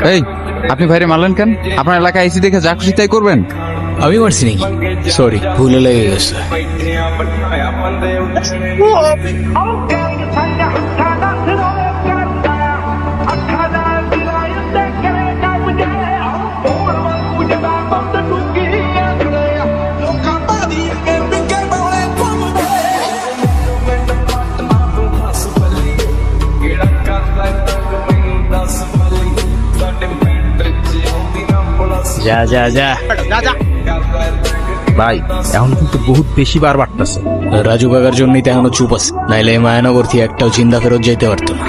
এই, আপনি ভাইরে মারলেন কেন? আপনার এলাকায় আইসি দেখে যা খুশি তাই করবেন? আমি মারছি নাকি? সরি, ভুলে লেগে গেছে। যা যা যা ভাই, এখন কিন্তু বহুত বেশি বার বাড়তেছে। রাজু কাকার জন্যই তো এখনো চুপ আছে, নাইলে এই মায়ানগর থেকে একটাও চিন্তা ফেরত যেতে পারতো না।